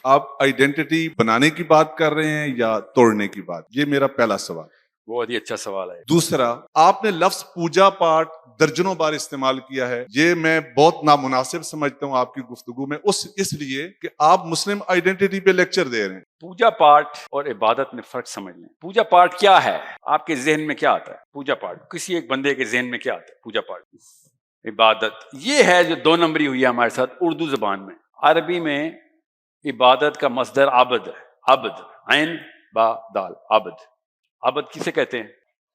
آپ آئیڈینٹی بنانے کی بات کر رہے ہیں یا توڑنے کی بات؟ یہ میرا پہلا سوال۔ بہت ہی اچھا سوال ہے۔ دوسرا، آپ نے لفظ پوجا پاٹ درجنوں بار استعمال کیا ہے، یہ میں بہت نامناسب سمجھتا ہوں آپ کی گفتگو میں، اس لیے کہ آپ مسلم آئیڈینٹی پہ لیکچر دے رہے ہیں۔ پوجا پاٹ اور عبادت میں فرق سمجھ لیں۔ پوجا پاٹ کیا ہے؟ آپ کے ذہن میں کیا آتا ہے؟ پوجا پاٹ کسی ایک بندے کے ذہن میں کیا آتا ہے؟ پوجا پاٹ، عبادت یہ ہے جو دو نمبری ہوئی ہے ہمارے ساتھ اردو زبان میں۔ عربی میں عبادت کا مصدر عبد ہے، عبد، عین با دال، عبد۔ عبد کسے کہتے ہیں؟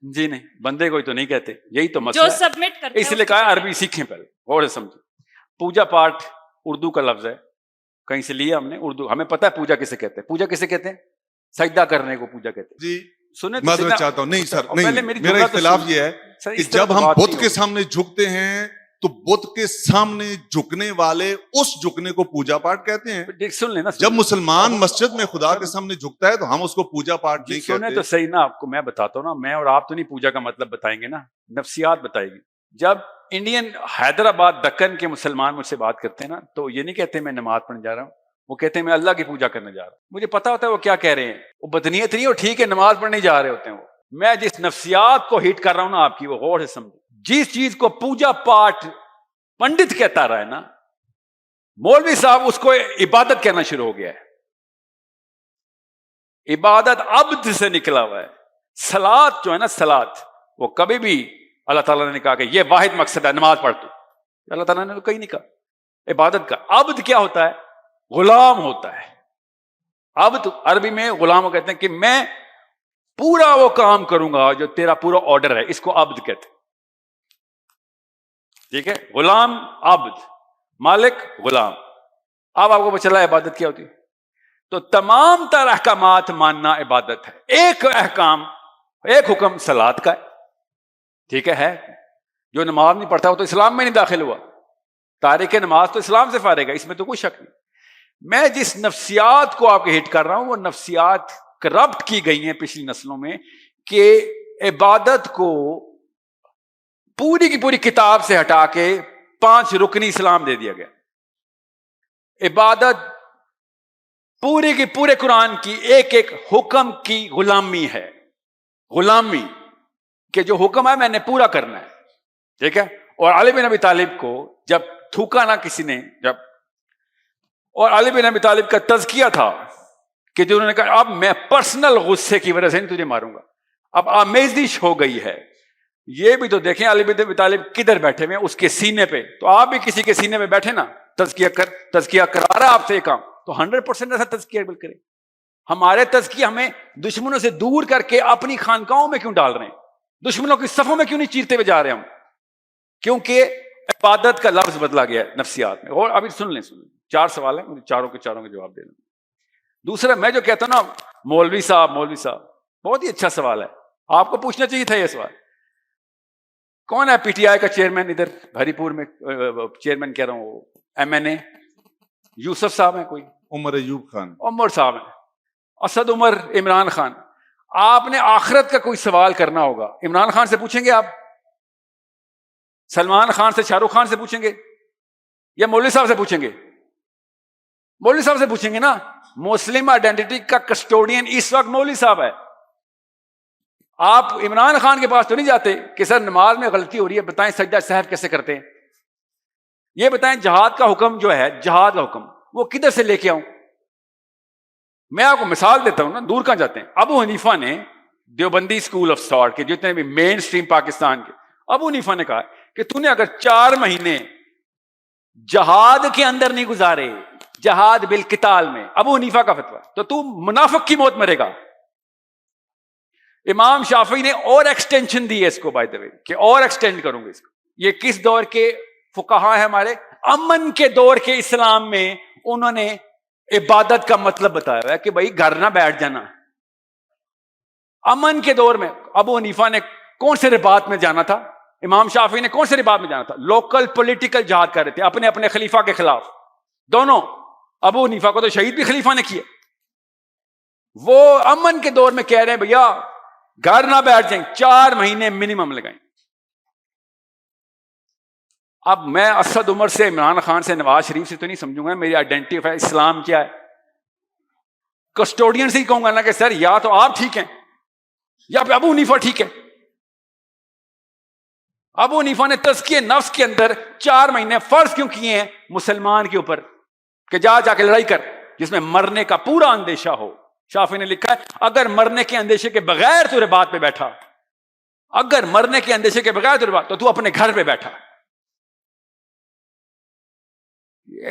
جی نہیں، بندے کو تو نہیں کہتے، یہی تو مسئلہ جو ہے، سبمٹ کرتا ہے اس لیے کہا عربی سیکھیں پہلے، غور سے سمجھیں۔ پوجا پاٹ اردو کا لفظ ہے، کہیں سے لیا ہم نے، اردو ہمیں پتہ ہے پوجا کسے کہتے ہیں۔ پوجا کسے کہتے ہیں؟ سجدہ کرنے کو پوجا کہتے ہیں۔ جی سنیں تو معذرت سیدھا- چاہتا ہوں، نہیں سر، پہلے نہیں، میری میرا جملہ تو اختلاف سنیے۔ یہ ہے سر کہ اس طرح جب تو ہم بات بت نہیں کے ہوگی۔ سامنے جھکتے ہیں تو بت کے سامنے جھکنے والے اس جھکنے کو پوجا پاٹ کہتے ہیں۔ سن لینا، جب مسلمان مسجد میں خدا کے سامنے جھکتا ہے تو ہم اس کو پوجا پاٹ نہیں سنیں کہتے۔ تو صحیح نا، آپ کو میں بتاتا ہوں نا، میں اور آپ تو نہیں پوجا کا مطلب بتائیں گے نا، نفسیات بتائے گی۔ جب انڈین حیدرآباد دکن کے مسلمان مجھ سے بات کرتے ہیں نا، تو یہ نہیں کہتے میں نماز پڑھنے جا رہا ہوں، وہ کہتے ہیں میں اللہ کی پوجا کرنے جا رہا ہوں۔ مجھے پتا ہوتا ہے وہ کیا کہہ رہے ہیں، وہ بدنیت نہیں، وہ ٹھیک ہے نماز پڑھنے جا رہے ہوتے ہیں۔ وہ میں جس نفسیات کو ہیٹ کر رہا ہوں نا آپ کی، وہ غور سے سمجھیں۔ جس چیز کو پوجا پاٹ پنڈت کہتا رہا ہے نا، مولوی صاحب اس کو عبادت کہنا شروع ہو گیا ہے۔ عبادت عبد سے نکلا ہوا ہے۔ صلات جو ہے نا، صلات، وہ کبھی بھی اللہ تعالیٰ نے کہا کہ یہ واحد مقصد ہے نماز پڑھ تو، اللہ تعالیٰ نے تو کہیں نہیں کہا۔ عبادت کا عبد کیا ہوتا ہے؟ غلام ہوتا ہے۔ عبد عربی میں غلام کو کہتے ہیں کہ میں پورا وہ کام کروں گا جو تیرا پورا آرڈر ہے، اس کو عبد کہتے ہیں۔ ٹھیک ہے، غلام عبد، مالک غلام۔ اب آپ کو پتہ چلا عبادت کیا ہوتی ہے؟ تو تمام تر احکامات ماننا عبادت ہے۔ ایک احکام، ایک حکم صلات کا ہے، ٹھیک ہے، جو نماز نہیں پڑھتا وہ تو اسلام میں نہیں داخل ہوا، تارک نماز تو اسلام سے فارغ ہے، اس میں تو کوئی شک نہیں۔ میں جس نفسیات کو آپ کے ہٹ کر رہا ہوں وہ نفسیات کرپٹ کی گئی ہیں پچھلی نسلوں میں، کہ عبادت کو پوری کی پوری کتاب سے ہٹا کے 5 رکنی اسلام دے دیا گیا۔ عبادت پورے کی پورے قرآن کی ایک ایک حکم کی غلامی ہے، غلامی کہ جو حکم ہے میں نے پورا کرنا ہے، ٹھیک ہے۔ اور علی بن ابی طالب کو جب تھوکا نہ کسی نے، جب، اور علی بن ابی طالب کا تزکیہ تھا کہ جو انہوں نے کہا اب میں پرسنل غصے کی وجہ سے نہیں تجھے ماروں گا، اب آمیزش ہو گئی ہے۔ یہ بھی تو دیکھیں علی بن ابی طالب کدھر بیٹھے ہوئے ہیں، اس کے سینے پہ، تو آپ بھی کسی کے سینے پہ بیٹھے نا، تزکیہ کرا رہا آپ سے کام، تو 100% ایسا تزکیہ بل کرے۔ ہمارے تزکیہ ہمیں دشمنوں سے دور کر کے اپنی خانقاہوں میں کیوں ڈال رہے ہیں؟ دشمنوں کی صفوں میں کیوں نہیں چیرتے ہوئے جا رہے ہم؟ کیونکہ عبادت کا لفظ بدلا گیا ہے نفسیات میں۔ اور ابھی سن لیں 4 سوال ہیں، مجھے چاروں کے جواب دے دیں۔ دوسرا، میں جو کہتا ہوں نا مولوی صاحب بہت ہی اچھا سوال ہے، آپ کو پوچھنا چاہیے تھا یہ سوال۔ کون ہے پی ٹی آئی کا چیئرمین ادھر ہری پور میں؟ چیئرمین کہہ رہا ہوں، MNA یوسف صاحب ہیں، کوئی عمر ایوب خان، عمر صاحب ہیں، اسد عمر، عمران خان۔ آپ نے آخرت کا کوئی سوال کرنا ہوگا، عمران خان سے پوچھیں گے آپ؟ سلمان خان سے، شاہ رخ خان سے پوچھیں گے؟ یا مولوی صاحب سے پوچھیں گے؟ مولوی صاحب سے پوچھیں گے نا۔ مسلم آئیڈینٹی کا کسٹوڈین اس وقت مولوی صاحب ہے۔ آپ عمران خان کے پاس تو نہیں جاتے کہ سر نماز میں غلطی ہو رہی ہے، بتائیں سجدہ سہو کیسے کرتے ہیں، یہ بتائیں جہاد کا حکم جو ہے، جہاد کا حکم وہ کدھر سے لے کے آؤں؟ میں آپ کو مثال دیتا ہوں نا، دور کہاں جاتے ہیں۔ ابو حنیفہ نے دیوبندی اسکول آف تھاٹ کے جتنے بھی مین سٹریم پاکستان کے، ابو حنیفہ نے کہا کہ تو نے اگر 4 مہینے جہاد کے اندر نہیں گزارے، جہاد بالقتال میں، ابو حنیفہ کا فتویٰ، تو منافق کی موت مرے گا۔ امام شافعی نے اور ایکسٹینشن دی ہے اس کو، بائی دا وے، کہ اور ایکسٹینڈ کروں گے اس کو۔ یہ کس دور کے فقہا ہیں ہمارے؟ امن کے دور کے اسلام میں انہوں نے عبادت کا مطلب بتایا ہوا ہے کہ بھائی گھر نہ بیٹھ جانا۔ امن کے دور میں ابو حنیفہ نے کون سے رباط میں جانا تھا، امام شافعی نے کون سے رباط میں جانا تھا؟ لوکل پولیٹیکل جہاد کر رہے تھے اپنے اپنے خلیفہ کے خلاف، دونوں۔ ابو حنیفہ کو تو شہید بھی خلیفہ نے کیا۔ وہ امن کے دور میں کہہ رہے ہیں بھیا گھر نہ بیٹھ جائیں، 4 مہینے منیمم لگائیں۔ اب میں اسد عمر سے، عمران خان سے، نواز شریف سے تو نہیں سمجھوں گا، میری آئیڈینٹی اسلام کیا ہے؟ کسٹوڈین سے ہی کہوں گا نا کہ سر یا تو آپ ٹھیک ہیں یا پھر ابو حنیفہ ٹھیک ہے. ابو حنیفہ نے تزکیہ نفس کے اندر 4 مہینے فرض کیوں کیے ہیں مسلمان کے اوپر کہ جا کے لڑائی کر جس میں مرنے کا پورا اندیشہ ہو. شافعی نے لکھا ہے اگر مرنے کے اندیشے کے بغیر تو رباط پہ بیٹھا, اگر مرنے کے اندیشے کے بغیر تو رباط تو اپنے گھر پہ بیٹھا.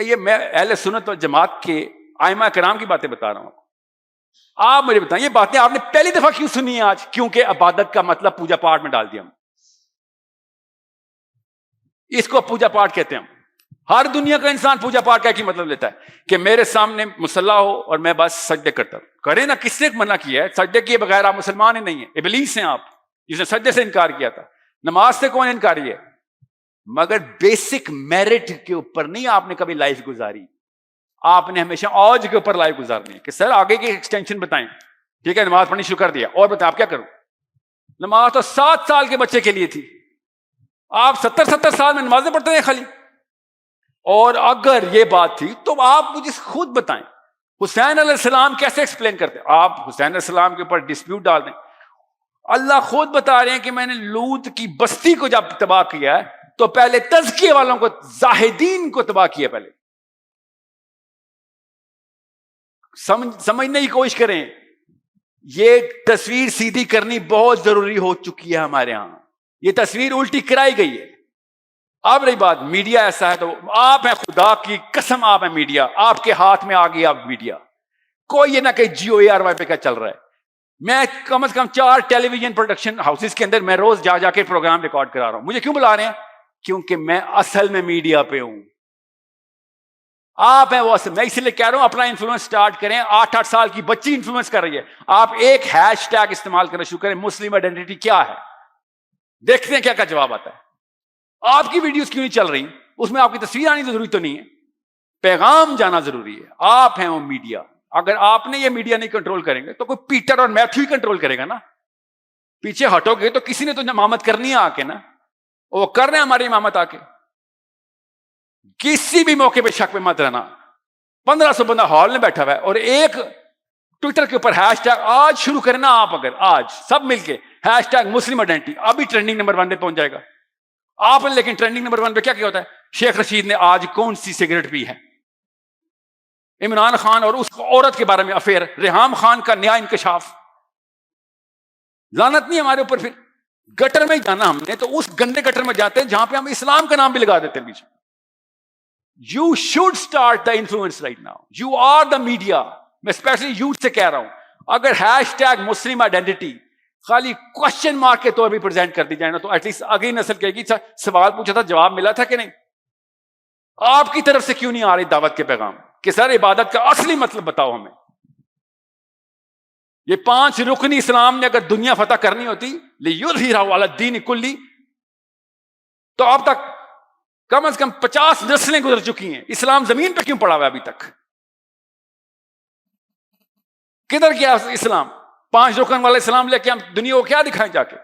یہ میں اہل سنت و جماعت کے ائمہ کرام کی باتیں بتا رہا ہوں. آپ مجھے بتائیں یہ باتیں آپ نے پہلی دفعہ کیوں سنی ہیں آج؟ کیونکہ عبادت کا مطلب پوجا پاٹ میں ڈال دیا ہم. اس کو پوجا پاٹ کہتے ہیں ہم. ہر دنیا کا انسان پوجا پاٹ کا کی مطلب لیتا ہے کہ میرے سامنے مصلی ہو اور میں بس سجدے کرتا ہوں. کرے نا, کس نے منع کیا ہے؟ سجدے کیے بغیر آپ مسلمان ہی نہیں ہیں, ابلیس ہیں آپ جس نے سجدے سے انکار کیا تھا. نماز سے کون انکاری ہے؟ مگر بیسک میرٹ کے اوپر نہیں آپ نے کبھی لائف گزاری. آپ نے ہمیشہ اوج کے اوپر لائف گزارنی ہے کہ سر آگے کی ایکسٹینشن بتائیں. ٹھیک ہے نماز پڑھنی شروع کر دیا, اور بتائیں آپ کیا کروں؟ نماز تو 7 سال کے بچے کے لیے تھی, آپ 70 سال میں نمازیں پڑھتے ہیں خالی. اور اگر یہ بات تھی تو آپ مجھے خود بتائیں حسین علیہ السلام کیسے ایکسپلین کرتے؟ آپ حسین علیہ السلام کے اوپر ڈسپیوٹ ڈال دیں. اللہ خود بتا رہے ہیں کہ میں نے لوط کی بستی کو جب تباہ کیا ہے تو پہلے تزکیے والوں کو, زاہدین کو تباہ کیا. پہلے سمجھنے کی کوشش کریں. یہ تصویر سیدھی کرنی بہت ضروری ہو چکی ہے ہمارے ہاں. یہ تصویر الٹی کرائی گئی ہے. اب رہی بات میڈیا ایسا ہے تو آپ ہیں, خدا کی قسم آپ ہیں میڈیا, آپ کے ہاتھ میں آ گئی آپ میڈیا. کوئی یہ نہ کہ GOARY پہ کیا چل رہا ہے. میں کم از کم 4 ٹیلی ویژن پروڈکشن ہاؤسز کے اندر میں روز جا کے پروگرام ریکارڈ کرا رہا ہوں. مجھے کیوں بلا رہے ہیں؟ کیونکہ میں اصل میں میڈیا پہ ہوں. آپ ہیں وہ اصل. میں اس لیے کہہ رہا ہوں اپنا انفلوئنس سٹارٹ کریں. 8 سال کی بچی انفلوئنس کر رہی ہے. آپ ایک ہیش ٹیگ استعمال کرنا شروع کریں, مسلم آئیڈینٹی کیا ہے, دیکھتے ہیں کیا کیا جواب آتا ہے. آپ کی ویڈیوز کیوں نہیں چل رہی؟ اس میں آپ کی تصویر آنی ضروری تو نہیں ہے, پیغام جانا ضروری ہے. آپ ہیں وہ میڈیا. اگر آپ نے یہ میڈیا نہیں کنٹرول کریں گے تو کوئی پیٹر اور میتھو ہی کنٹرول کرے گا نا. پیچھے ہٹو گے تو کسی نے تو امامت کرنی ہے آ کے نا, وہ کر رہے ہیں ہماری امامت آ کے. کسی بھی موقع پہ شک پہ مت رہنا. 1500 بندہ ہال میں بیٹھا ہوا ہے اور ایک ٹویٹر کے اوپر ہیش ٹیگ آج شروع کرنا. آپ اگر آج سب مل کے ہیش ٹیگ مسلم آئیڈینٹی, ابھی ٹرینڈنگ نمبر 1 پہ پہنچ جائے گا. آپ نے لیکن ٹرینڈنگ نمبر 1 پہ کیا ہوتا ہے؟ شیخ رشید نے آج کون سی سگریٹ پی ہے, عمران خان اور اس عورت کے بارے میں افیئر, ریحام خان کا نیا انکشاف. لعنت نہیں ہمارے اوپر. پھر گٹر میں ہی جانا ہم نے, تو اس گندے گٹر میں جاتے ہیں جہاں پہ ہم اسلام کا نام بھی لگا دیتے ہیں پیچھے. You should start the influence right now. You are the media. میں اسپیشلی یوتھ سے کہہ رہا ہوں, اگر ہیش ٹیگ مسلم آئیڈینٹی خالی کوشچن مارک کے طور پہ پریزنٹ کر دی جائے نا تو ایٹ لیسٹ اگلی نسل کہے گی سوال پوچھا تھا جواب ملا تھا کہ نہیں. آپ کی طرف سے کیوں نہیں آ رہی دعوت کے پیغام کہ سر عبادت کا اصلی مطلب بتاؤ ہمیں. یہ 5 رکن اسلام نے اگر دنیا فتح کرنی ہوتی لِيُظْهِرَهُ عَلَى الدِّينِ كُلِّهِ تو اب تک کم از کم 50 نسلیں گزر چکی ہیں. اسلام زمین پہ کیوں پڑا ہوا ہے ابھی تک؟ کدھر گیا اسلام؟ 5 رکن والا اسلام لے کے ہم دنیا کو کیا دکھائیں جا کے؟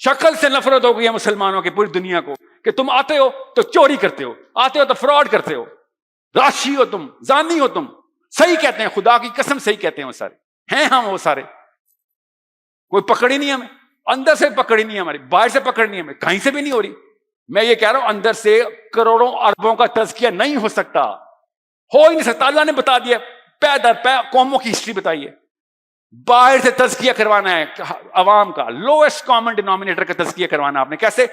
شکل سے نفرت ہو گئی ہے مسلمانوں کی پوری دنیا کو کہ تم آتے ہو تو چوری کرتے ہو, آتے ہو تو فراڈ کرتے ہو, راشی ہو تم, زانی ہو تم. صحیح کہتے ہیں, خدا کی قسم صحیح کہتے ہیں وہ سارے ہیں. ہم وہ سارے کوئی پکڑ ہی نہیں ہمیں, اندر سے پکڑ ہی نہیں ہماری, باہر سے پکڑ نہیں ہمیں, کہیں سے بھی نہیں ہو رہی. میں یہ کہہ رہا ہوں اندر سے کروڑوں اربوں کا تزکیہ نہیں ہو سکتا, ہو ہی نہیں سکتا. اللہ نے بتا دیا پے در پے قوموں کی ہسٹری بتائی ہے. باہر سے تزکیہ کروانا ہے عوام کا, لویسٹ کامن ڈینومینیٹر کا تزکیہ کروانا آپ نے. کیسے؟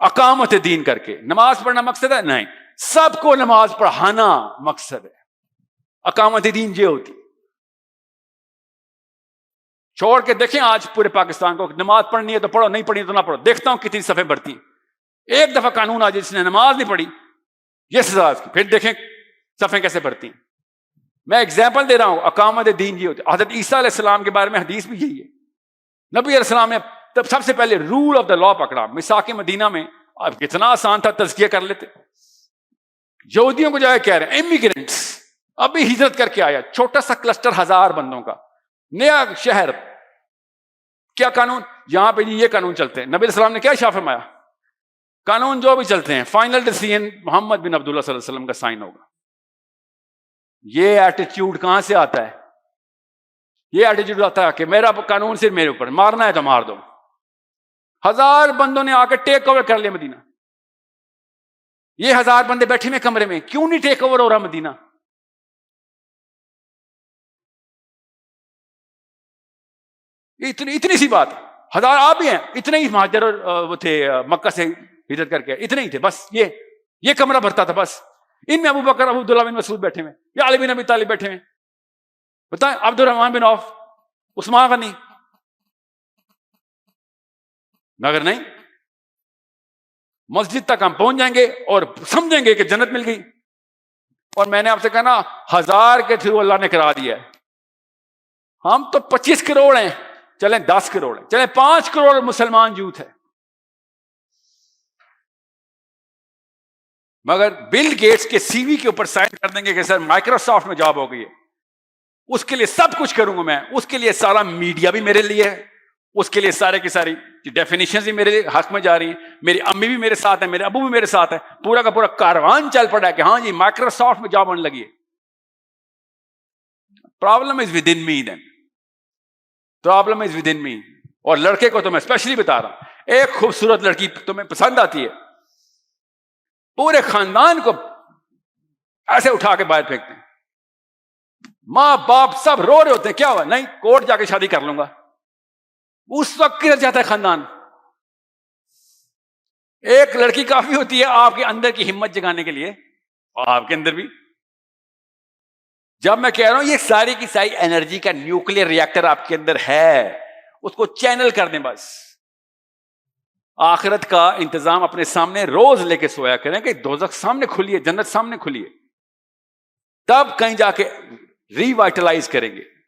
اقامت دین کر کے. نماز پڑھنا مقصد ہے؟ نہیں, سب کو نماز پڑھانا مقصد ہے. اقامت دین یہ ہوتی. چھوڑ کے دیکھیں آج پورے پاکستان کو, نماز پڑھنی ہے تو پڑھو, نہیں پڑھنی تو نہ پڑھو. دیکھتا ہوں کتنی صفحیں بڑھتی. ایک دفعہ قانون آ جائے جس نے نماز نہیں پڑھی یہ سزا اس کی, پھر دیکھیں صفحیں کیسے بڑھتی ہیں. میں ایگزامپل دے رہا ہوں. اقامت دین یہ ہوتی. حضرت عیسیٰ علیہ السلام کے بارے میں حدیث بھی یہی ہے. نبی علیہ السلام نے تب سب سے پہلے رول آف دا لا پکڑا. میثاق مدینہ میں اب کتنا آسان تھا, تزکیہ کر لیتے. یہودیوں کو جائے کہہ رہے ہیں امیگرینٹس, ابھی ہجرت کر کے آیا, چھوٹا سا کلسٹر 1000 بندوں کا, نیا شہر, کیا قانون یہاں پہ یہ قانون چلتے ہیں. نبی علیہ السلام نے کیا ارشاد فرمایا؟ قانون جو بھی چلتے ہیں فائنل ڈیسیژن محمد بن عبداللہ صلی اللہ علیہ وسلم کا سائن ہوگا. یہ ایٹیٹیوڈ کہاں سے آتا ہے؟ یہ ایٹیٹیوڈ آتا ہے کہ میرا قانون صرف میرے اوپر، مارنا ہے تو مار دو. 1000 بندوں نے آ کے ٹیک اوور کر لیا مدینہ. یہ 1000 بندے بیٹھے ہوئے کمرے میں، کیوں نہیں ٹیک اوور ہو رہا مدینہ؟ اتنی سی بات. 1000 آپ بھی ہیں، اتنے ہی مہاجر وہ تھے مکہ سے ہجرت کر کے، اتنے ہی تھے بس. یہ کمرہ بھرتا تھا بس. ان میں ابو بکر، ابو عبداللہ بن مسعود بیٹھے ہوئے، یا علی بن ابی طالب بیٹھے ہوئے، بتائیں عبد الرحمن بن عوف، عثمان غنی. مگر نہیں، مسجد تک ہم پہنچ جائیں گے اور سمجھیں گے کہ جنت مل گئی. اور میں نے آپ سے کہا نا 1000 کے تھرو اللہ نے کرا دیا ہے. ہم تو 25 کروڑ ہیں، چلیں 10 کروڑ ہیں، چلیں 5 کروڑ مسلمان یوتھ ہے. مگر بل گیٹس کے سی وی کے اوپر سائن کر دیں گے کہ سر مائکروسافٹ میں جاب ہو گئی ہے، اس کے لیے سب کچھ کروں گا میں، اس کے لیے سارا میڈیا بھی میرے لیے ہے، اس کے لیے سارے کی ساری ڈیفینیشنز بھی میرے حق میں جا رہی ہیں، میری امی بھی میرے ساتھ ہیں، میرے ابو بھی میرے ساتھ ہیں، پورا کا پورا کاروان چل پڑا ہے کہ ہاں جی مائکروسافٹ میں جاب ہونے لگی ہے. Problem is within me, then problem is within me. اور لڑکے کو تو میں اسپیشلی بتا رہا ہوں، ایک خوبصورت لڑکی تمہیں پسند آتی ہے، پورے خاندان کو ایسے اٹھا کے باہر پھینکتے ہیں، ماں باپ سب رو رہے ہوتے ہیں، کیا ہوا؟ نہیں، کورٹ جا کے شادی کر لوں گا. اس وقت گر جاتا ہے خاندان. ایک لڑکی کافی ہوتی ہے آپ کے اندر کی ہمت جگانے کے لیے، اور آپ کے اندر بھی. جب میں کہہ رہا ہوں یہ ساری کی ساری انرجی کا نیوکلیر ریئیکٹر آپ کے اندر ہے، اس کو چینل کر دیں بس. آخرت کا انتظام اپنے سامنے روز لے کے سویا کریں کہ دوزخ سامنے کھلی ہے، جنت سامنے کھلی ہے، تب کہیں جا کے ری وائٹلائز کریں گے.